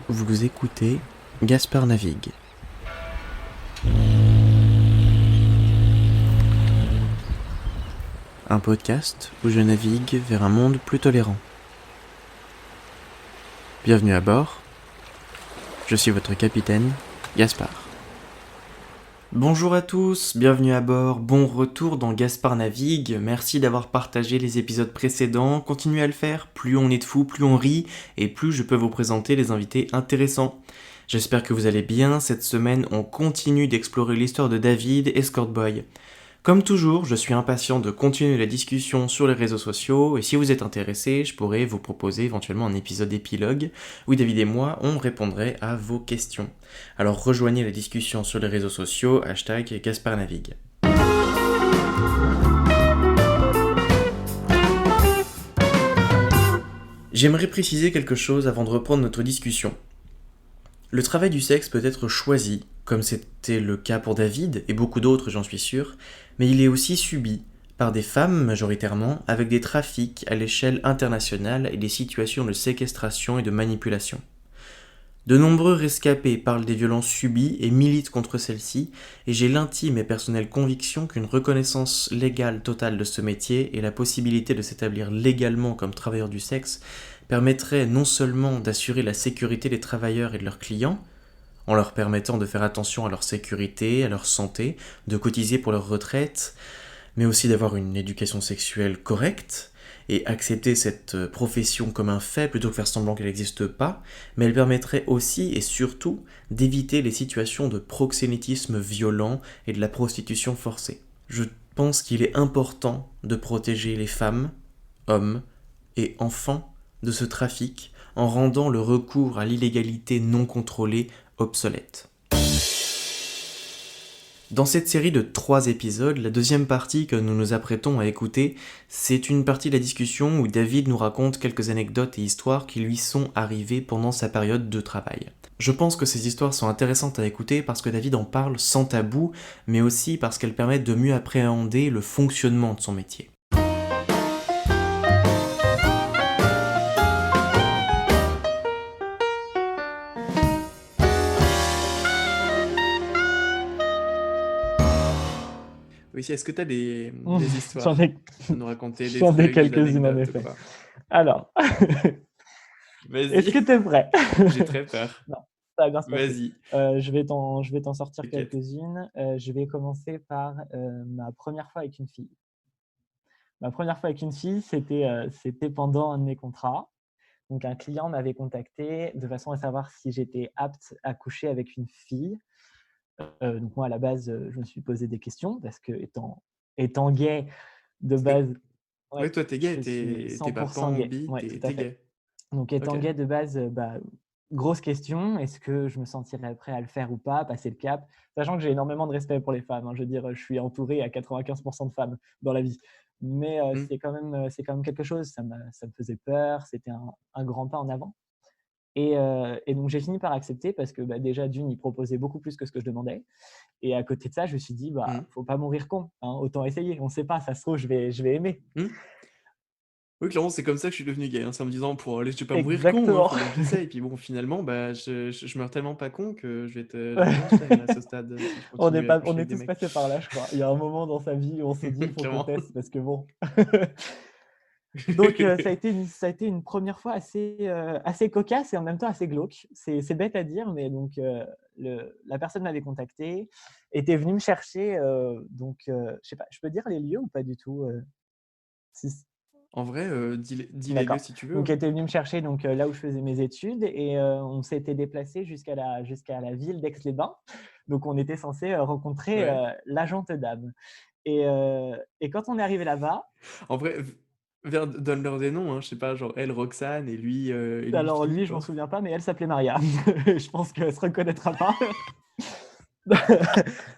Vous écoutez Gaspard Navigue. Un podcast où je navigue vers un monde plus tolérant. Bienvenue à bord. Je suis votre capitaine, Gaspard. Bonjour à tous, bienvenue à bord, bon retour dans Gaspard Navigue, merci d'avoir partagé les épisodes précédents, continuez à le faire, plus on est de fous, plus on rit, et plus je peux vous présenter les invités intéressants. J'espère que vous allez bien, cette semaine on continue d'explorer l'histoire de David, Escort Boy. Comme toujours, je suis impatient de continuer la discussion sur les réseaux sociaux et si vous êtes intéressé, je pourrais vous proposer éventuellement un épisode épilogue où David et moi, on répondrait à vos questions. Alors rejoignez la discussion sur les réseaux sociaux, #GasparNavigue. J'aimerais préciser quelque chose avant de reprendre notre discussion. Le travail du sexe peut être choisi, comme c'était le cas pour David et beaucoup d'autres, j'en suis sûr, mais il est aussi subi par des femmes majoritairement, avec des trafics à l'échelle internationale et des situations de séquestration et de manipulation. De nombreux rescapés parlent des violences subies et militent contre celles-ci, et j'ai l'intime et personnelle conviction qu'une reconnaissance légale totale de ce métier et la possibilité de s'établir légalement comme travailleur du sexe permettrait non seulement d'assurer la sécurité des travailleurs et de leurs clients, en leur permettant de faire attention à leur sécurité, à leur santé, de cotiser pour leur retraite, mais aussi d'avoir une éducation sexuelle correcte, et accepter cette profession comme un fait plutôt que faire semblant qu'elle n'existe pas, mais elle permettrait aussi et surtout d'éviter les situations de proxénétisme violent et de la prostitution forcée. Je pense qu'il est important de protéger les femmes, hommes et enfants de ce trafic en rendant le recours à l'illégalité non contrôlée obsolète. Dans cette série de 3 épisodes, la deuxième partie que nous nous apprêtons à écouter, c'est une partie de la discussion où David nous raconte quelques anecdotes et histoires qui lui sont arrivées pendant sa période de travail. Je pense que ces histoires sont intéressantes à écouter parce que David en parle sans tabou, mais aussi parce qu'elles permettent de mieux appréhender le fonctionnement de son métier. Oui, est-ce que tu as des J'en histoires ai, à nous raconter, des j'en ai trucs, des quelques-unes en anecdotes ou effet. quoi? Alors, est-ce Vas-y, que t'es prêt? j'ai très peur. Non, ça va bien se passer. Vas-y, Je vais t'en sortir t'inquiète. quelques-unes. Je vais commencer par ma première fois avec une fille. Ma première fois avec une fille, c'était pendant un de mes contrats. Donc, un client m'avait contacté de façon à savoir si j'étais apte à coucher avec une fille. Donc, moi, à la base, je me suis posé des questions parce que, étant gay de Parce que, base, ouais, ouais, toi, t'es je gay, suis t'es pas 100% pan, gay. bi, Ouais, tout à t'es fait. gay. Donc Ok. étant gay de base, grosse question, est-ce que je me sentirais prêt à le faire ou pas, passer le cap? Sachant que j'ai énormément de respect pour les femmes, hein. Je veux dire, je suis entouré à 95 de femmes dans la vie. Mais Hmm. c'est quand même quelque chose, ça me faisait peur, c'était un grand pas en avant et donc j'ai fini par accepter parce que, bah, déjà d'une, il proposait beaucoup plus que ce que je demandais et à côté de ça, je me suis dit: «Bah, Hmm. faut pas mourir con, hein, autant essayer, on sait pas, ça se trouve je vais aimer». Hmm. Oui, clairement, c'est comme ça que je suis devenu gay, hein. C'est en me disant, pour aller, je vais pas mourir con, hein, Exactement. faut bien que j'essaye. Puis bon, finalement, bah, je meurs tellement pas con que je vais être Einstein là, à ce stade, si je On est continue à pas on coucher est avec des tous mecs. passés par là, je crois. Il y a un moment dans sa vie où on s'est dit: «Il faut qu'on Clairement. teste» parce que bon. Donc ça a été une première fois assez cocasse et en même temps assez glauque. C'est bête à dire, mais donc la personne m'avait contacté, était venue me chercher, donc je sais pas, je peux dire les lieux ou pas du tout, Si En vrai, dis-les-le d'accord. si tu veux, Donc hein. elle était venue me chercher donc là où je faisais mes études et on s'était déplacés jusqu'à la ville d'Aix-les-Bains. Donc on était censés rencontrer Ouais. l'agente dame et quand on est arrivé là-bas, En vrai, donne-leur des noms, hein, je sais pas, genre elle, Roxane et lui, alors lui, Philippe, je m'en hein. souviens pas, mais elle s'appelait Maria. Je pense qu'elle se reconnaîtra pas.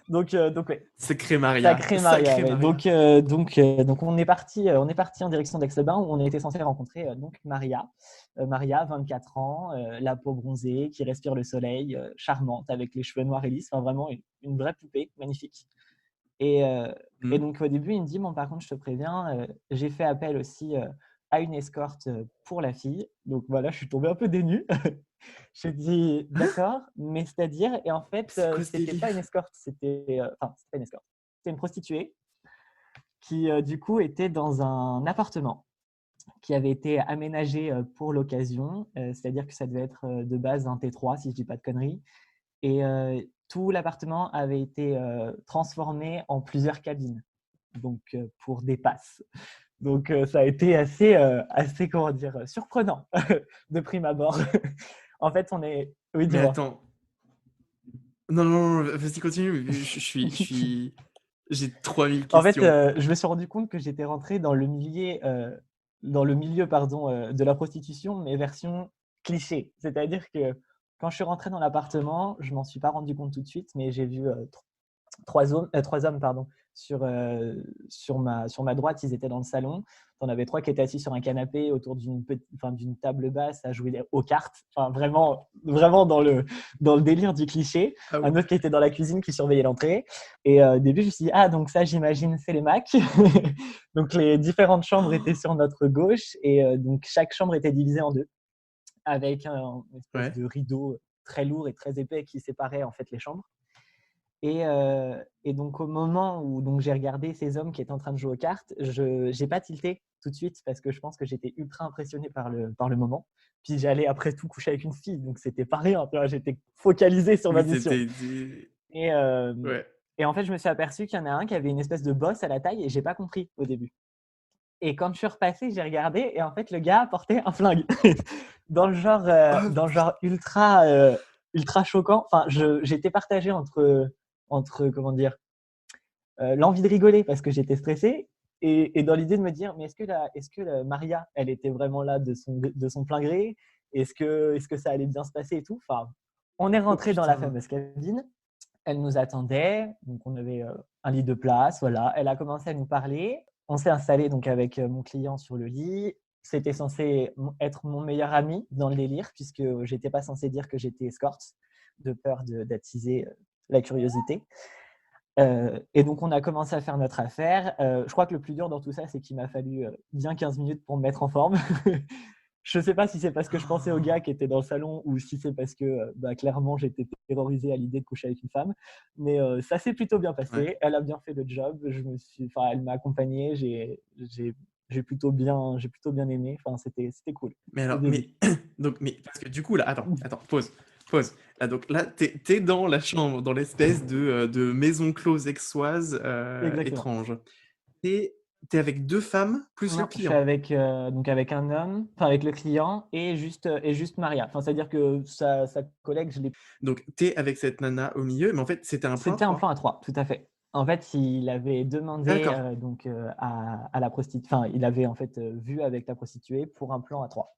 Donc ouais, Sacré Maria, sacrée Maria, sacré ouais. Maria. Donc on est parti en direction d'Aix-les-Bains où on était censé rencontrer donc Maria. Maria, 24 ans, la peau bronzée, qui respire le soleil, charmante, avec les cheveux noirs et lisses, enfin vraiment une vraie poupée, magnifique. Et, euh, et Mmh. donc au début, il me dit, bon, par contre, je te préviens, j'ai fait appel aussi à une escorte pour la fille. Donc voilà, je suis tombé un peu des nues. J'ai dit: «D'accord, mais c'est-à-dire?» Et en fait, C'est quoi ce c'était pas une délire? escorte, enfin, c'était pas une escorte. C'était une prostituée qui, du coup, était dans un appartement qui avait été aménagé, pour l'occasion. C'est-à-dire que ça devait être, de base un T3 si je dis pas de conneries et tout l'appartement avait été, transformé en plusieurs cabines, donc pour des passes. Donc ça a été assez comment dire? Surprenant de prime abord. En fait, on est oui, Mais dis-moi? attends. Non, non, non, vas-y, continue. J'ai 3000 En fait, questions. je me suis rendu compte que j'étais rentré dans le milieu pardon, de la prostitution, mais version cliché. C'est-à-dire que quand je suis rentré dans l'appartement, je m'en suis pas rendu compte tout de suite, mais j'ai vu, 3 hommes pardon, sur ma droite, ils étaient dans le salon. Tu en avais 3 qui étaient assis sur un canapé autour d'une table basse à jouer aux cartes. Enfin, vraiment, vraiment dans le délire du cliché. Ah Un ouais. autre qui était dans la cuisine qui surveillait l'entrée. Et au début, je me suis dit, ah, donc ça, j'imagine, c'est les Macs. Donc les différentes chambres étaient sur notre gauche et donc chaque chambre était divisée en deux avec une espèce Ouais. de rideau très lourd et très épais qui séparait en fait les chambres. Et donc au moment où donc j'ai regardé ces hommes qui étaient en train de jouer aux cartes, je n'ai pas tilté tout de suite parce que je pense que j'étais ultra impressionné par le moment. Puis j'allais après tout coucher avec une fille, donc c'était pas rien, tu vois, j'étais focalisé sur ma Oui, mission. c'était. Et, Ouais. et en fait, je me suis aperçu qu'il y en a un qui avait une espèce de bosse à la taille et j'ai pas compris au début. Et quand je suis repassé, j'ai regardé et en fait, le gars portait un flingue Oh, dans le putain. genre ultra choquant. Enfin, j'étais partagé entre comment dire, l'envie de rigoler parce que j'étais stressé et dans l'idée de me dire: «Mais est-ce que Maria, elle était vraiment là de son plein gré? Est-ce que ça allait bien se passer et tout?» Enfin, on est Oh rentré dans la putain. fameuse cabine. Elle nous attendait, donc on avait, un lit de place, voilà. Elle a commencé à nous parler. On s'est installé donc avec, mon client sur le lit. C'était censé être mon meilleur ami dans le délire puisque j'étais pas censé dire que j'étais escorte, de peur d'attiser, la curiosité. Et donc on a commencé à faire notre affaire. Je crois que le plus dur dans tout ça, c'est qu'il m'a fallu, bien 15 minutes pour me mettre en forme. Je ne sais pas si c'est parce que je pensais au gars qui était dans le salon ou si c'est parce que, bah, clairement j'étais terrorisé à l'idée de coucher avec une femme. Mais, ça s'est plutôt bien Ouais. passé. Elle a bien fait le job. Elle m'a accompagné. J'ai plutôt bien aimé. Enfin, c'était cool Mais au alors, début. mais parce que du coup, là, attends, pause, pause. Là, donc là, t'es dans la chambre, dans l'espèce de maison close aixoise Exactement. étrange. T'es, t'es avec deux femmes plus le Non, je suis client. avec un homme, enfin avec le client et juste Maria. Enfin, c'est-à-dire que sa collègue, je l'ai Donc, t'es avec cette nana au milieu, mais en fait, c'était un plan à c'était un plan trois. à 3, tout à fait. En fait, il avait demandé, D'accord. donc à la prostituée, enfin, il avait en fait, vu avec la prostituée pour un plan à 3.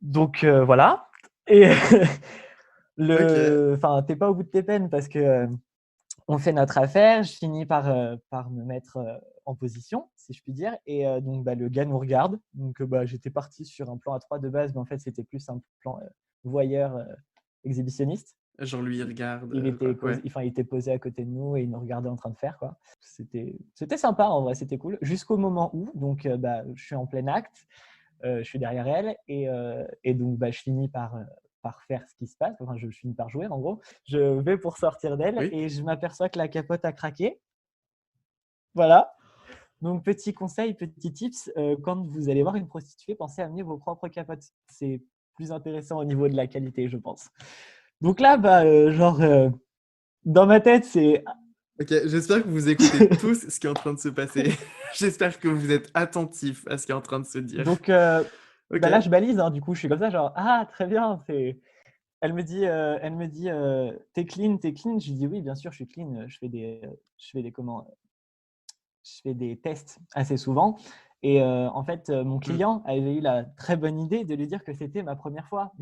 Donc voilà et Ok. enfin, tu es pas au bout de tes peines parce que, on fait notre affaire. Je finis par me mettre, en position, si je puis dire et donc bah, le gars nous regarde. Donc bah, j'étais parti sur un plan à 3 de base, mais en fait, c'était plus un plan, voyeur, exhibitionniste. Genre lui, il regarde, Il était quoi. posé Ouais. enfin, il était posé à côté de nous et il nous regardait en train de faire, quoi. C'était sympa en vrai, c'était cool. Jusqu'au moment où donc bah, je suis en plein acte, je suis derrière elle et donc bah, je finis par faire ce qui se passe. Enfin, je finis par jouer en gros. Je vais pour sortir d'elle Oui. et je m'aperçois que la capote a craqué. Voilà. Donc petit conseil, petit tips, quand vous allez voir une prostituée, pensez à amener vos propres capotes. C'est plus intéressant au niveau de la qualité, je pense. Donc là, bah, dans ma tête, c'est Ok, j'espère que vous écoutez tous ce qui est en train de se passer. J'espère que vous êtes attentifs à ce qui est en train de se dire. donc Ok. bah, là, je balise, hein, du coup, je suis comme ça, genre: «Ah très bien, c'est» elle me dit: «Tu es clean, tu es clean?» Je lui dis: «Oui, bien sûr, je suis clean, je fais des tests assez souvent» et en fait, mon Hmm. client avait eu la très bonne idée de lui dire que c'était ma première fois.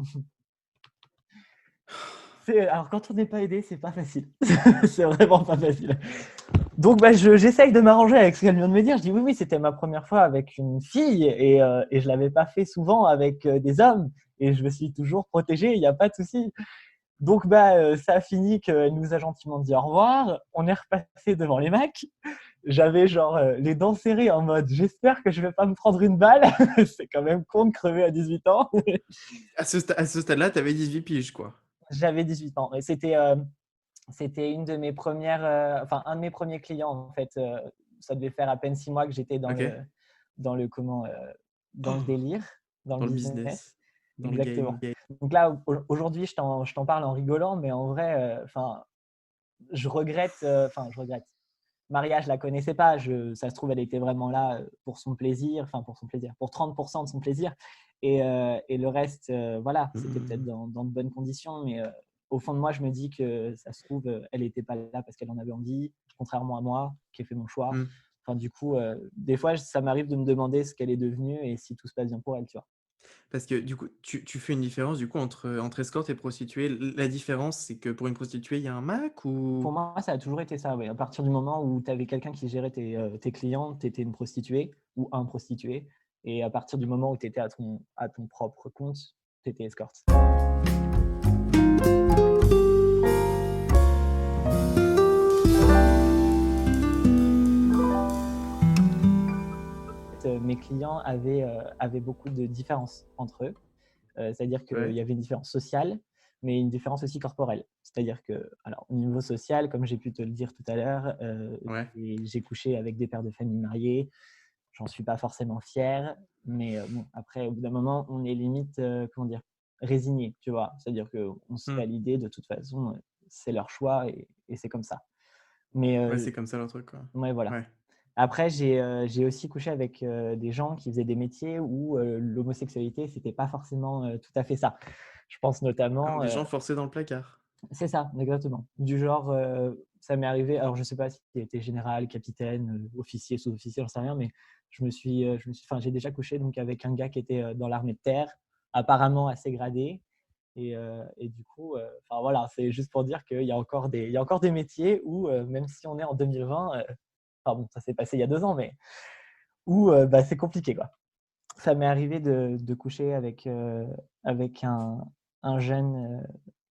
Alors quand on n'est pas aidé, c'est pas facile. C'est vraiment pas facile. Donc bah, j'essaye de m'arranger avec ce qu'elle vient de me dire. Je dis: «Oui, oui, c'était ma première fois avec une fille et je l'avais pas fait souvent avec, des hommes et je me suis toujours protégé, il y a pas de souci». Donc bah, ça a fini qu'elle nous a gentiment dit au revoir. On est repassé devant les Macs. j'avais genre les dents serrées en mode j'espère que je vais pas me prendre une balle. C'est quand même con de crever à 18 ans. À ce stade-là, t'avais 18 piges, quoi. J'avais 18 ans et c'était une de mes premières, enfin un de mes premiers clients en fait. Ça devait faire à peine 6 mois que j'étais Ok. dans le comment, dans le Oh, délire, dans le dans le business. business, dans le game. Exactement. Donc là, aujourd'hui, je t'en parle en rigolant, mais en vrai, enfin, je regrette. Maria, je la connaissais pas. Ça se trouve, elle était vraiment là pour son plaisir, enfin pour son plaisir, pour 30% de son plaisir. Et le reste, voilà, c'était peut-être Hmm. dans de bonnes conditions, mais au fond de moi, je me dis que ça se trouve, elle n'était pas là parce qu'elle en avait envie, contrairement à moi, qui ai fait mon choix. Hmm. Enfin, du coup, des fois, ça m'arrive de me demander ce qu'elle est devenue et si tout se passe bien pour elle, tu vois. Parce que du coup, tu fais une différence du coup entre escorte et prostituée. La différence, c'est que pour une prostituée, il y a un Mac Pour ou... moi, ça a toujours été ça. Ouais. À partir du moment où tu avais quelqu'un qui gérait tes clients, tu étais une prostituée ou un prostitué. Et à partir du moment où tu étais à ton propre compte, tu étais escorte. Mes clients avaient beaucoup de différences entre eux. C'est-à-dire qu'il Ouais, y avait une différence sociale, mais une différence aussi corporelle. C'est-à-dire que, alors, au niveau social, comme j'ai pu te le dire tout à l'heure, ouais. j'ai couché avec des pères de famille mariés. J'en suis pas forcément fier, mais bon, après, au bout d'un moment, on est limite, comment dire, résigné, tu vois. C'est-à-dire qu'on se fait à Hmm. l'idée, de toute façon, c'est leur choix et c'est comme ça. Mais Ouais, c'est comme ça leur truc, quoi. ouais, voilà. Ouais. Après, j'ai aussi couché avec des gens qui faisaient des métiers où l'homosexualité, c'était pas forcément tout à fait ça. Je pense Alors, notamment, des gens forcés dans le placard. c'est ça, exactement. Du genre, ça m'est arrivé, alors je sais pas si était général, capitaine, officier, sous-officier, j'en sais rien, mais enfin, j'ai déjà couché donc avec un gars qui était dans l'armée de terre, apparemment assez gradé. Et du coup, enfin voilà, c'est juste pour dire qu'il y a il y a encore des métiers où, même si on est en 2020, enfin bon, ça s'est passé il y a 2 ans, mais où bah, c'est compliqué, quoi. Ça m'est arrivé de coucher avec un jeune, euh,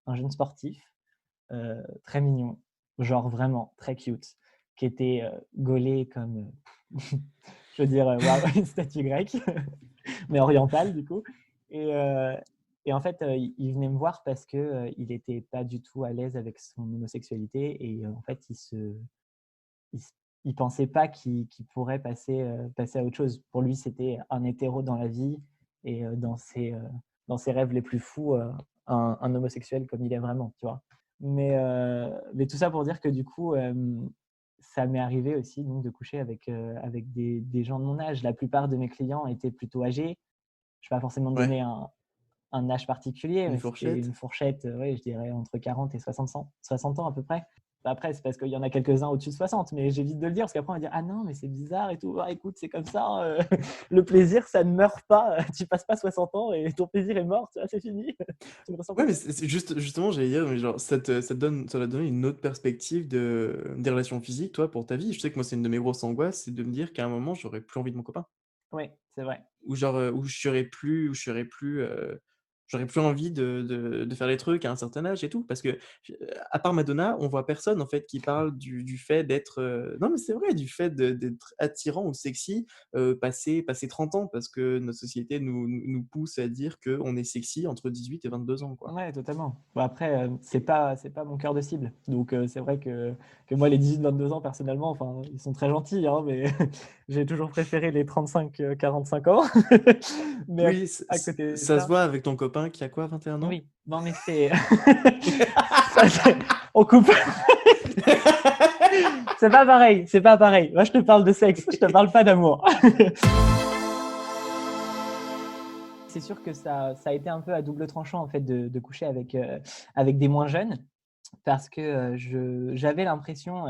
un jeune sportif très mignon, genre vraiment très cute, qui était gaulé comme, je veux dire, waouh, une statue grecque, mais orientale du coup. Et, euh, et en fait, il venait me voir parce que il n'était pas du tout à l'aise avec son homosexualité et en fait, il, il pensait pas qu'il pourrait passer à autre chose. Pour lui, c'était un hétéro dans la vie et dans ses rêves les plus fous, un homosexuel comme il est vraiment, tu vois. Mais tout ça pour dire que du coup, ça m'est arrivé aussi donc, de coucher avec des gens de mon âge. La plupart de mes clients étaient plutôt âgés. Je ne vais pas forcément Ouais. donner un âge particulier, Une mais c'était fourchette. une fourchette, ouais, je dirais entre 40 et 60 ans à peu près. Bah, après, c'est parce qu'il y en a quelques-uns au-dessus de 60, mais j'évite de le dire parce qu'après on va dire ah non, mais c'est bizarre et tout. Ah, écoute, c'est comme ça. Le plaisir, ça ne meurt pas. Tu passes pas 60 ans et ton plaisir est mort. Tu vois, c'est fini. Tu ne ressens Ouais, plus mais ça. justement, j'allais dire, mais genre, ça va donner une autre perspective des relations physiques, toi, pour ta vie. Je sais que moi, c'est une de mes grosses angoisses, c'est de me dire qu'à un moment, j'aurais plus envie de mon copain. Oui, c'est vrai. Ou genre, j'aurais plus envie de faire des trucs à un certain âge et tout. Parce que, à part Madonna, on voit personne, en fait, qui parle du fait d'être, non, mais c'est vrai, du fait d'être attirant ou sexy, passé 30 ans, parce que notre société nous pousse à dire qu'on est sexy entre 18 et 22 ans, quoi. Ouais, totalement. Bon, après, c'est pas mon cœur de cible. Donc, c'est vrai que moi, les 18-22 ans, personnellement, enfin, ils sont très gentils, hein, mais j'ai toujours préféré les 35-45 ans. Mais Oui, à côté de ça se ça, voit avec ton copain qui a quoi, 21 ans? oui, non, mais c'est. Ça, on coupe. C'est pas pareil, c'est pas pareil. Moi, je te parle de sexe, je te parle pas d'amour. C'est sûr que ça a été un peu à double tranchant, en fait, de coucher avec des moins jeunes. Parce que j'avais l'impression,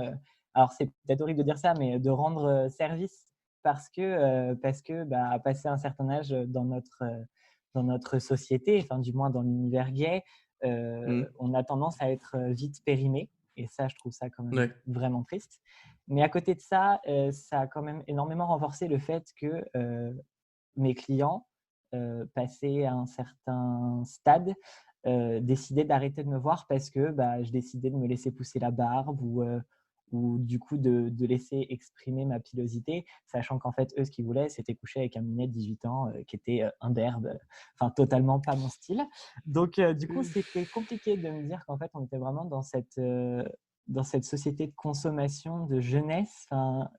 alors c'est peut-être horrible de dire ça, mais de rendre service parce que bah, passer un certain âge dans notre société, enfin du moins dans l'univers gay, Mmh. on a tendance à être vite périmé. Et ça, je trouve ça quand même Ouais. vraiment triste. Mais à côté de ça, ça a quand même énormément renforcé le fait que mes clients, passés à un certain stade, décidaient d'arrêter de me voir parce que bah, je décidais de me laisser pousser la barbe ou ou du coup de laisser exprimer ma pilosité, sachant qu'en fait, eux, ce qu'ils voulaient, c'était coucher avec un minet de 18 ans qui était imberbe, enfin totalement pas mon style. Donc, du coup, c'était compliqué de me dire qu'en fait, on était vraiment dans cette société de consommation, de jeunesse. Enfin,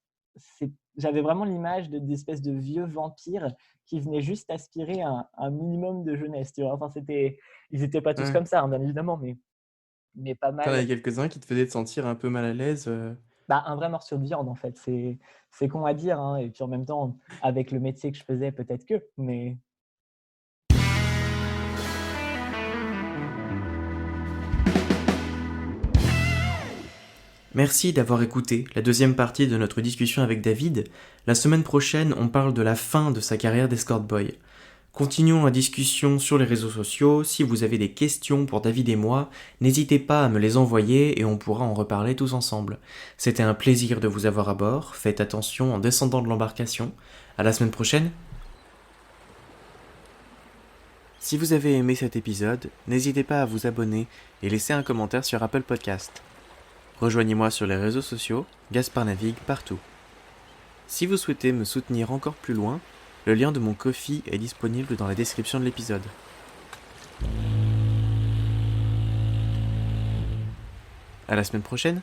j'avais vraiment l'image d'espèces de vieux vampires qui venaient juste aspirer un minimum de jeunesse, tu vois. Enfin, ils n'étaient pas tous Ouais. comme ça, hein, bien évidemment, mais pas T'en mal. avais quelques-uns qui te faisaient te sentir un peu mal à l'aise. Bah, un vrai morceau de viande, en fait. C'est con à dire, hein, et puis en même temps, avec le métier que je faisais, peut-être que, mais Merci d'avoir écouté la deuxième partie de notre discussion avec David. La semaine prochaine, on parle de la fin de sa carrière d'escort boy. Continuons la discussion sur les réseaux sociaux. Si vous avez des questions pour David et moi, n'hésitez pas à me les envoyer et on pourra en reparler tous ensemble. C'était un plaisir de vous avoir à bord. Faites attention en descendant de l'embarcation. À la semaine prochaine. Si vous avez aimé cet épisode, n'hésitez pas à vous abonner et laisser un commentaire sur Apple Podcast. Rejoignez-moi sur les réseaux sociaux, Gaspard navigue partout. Si vous souhaitez me soutenir encore plus loin, le lien de mon Ko-fi est disponible dans la description de l'épisode. À la semaine prochaine!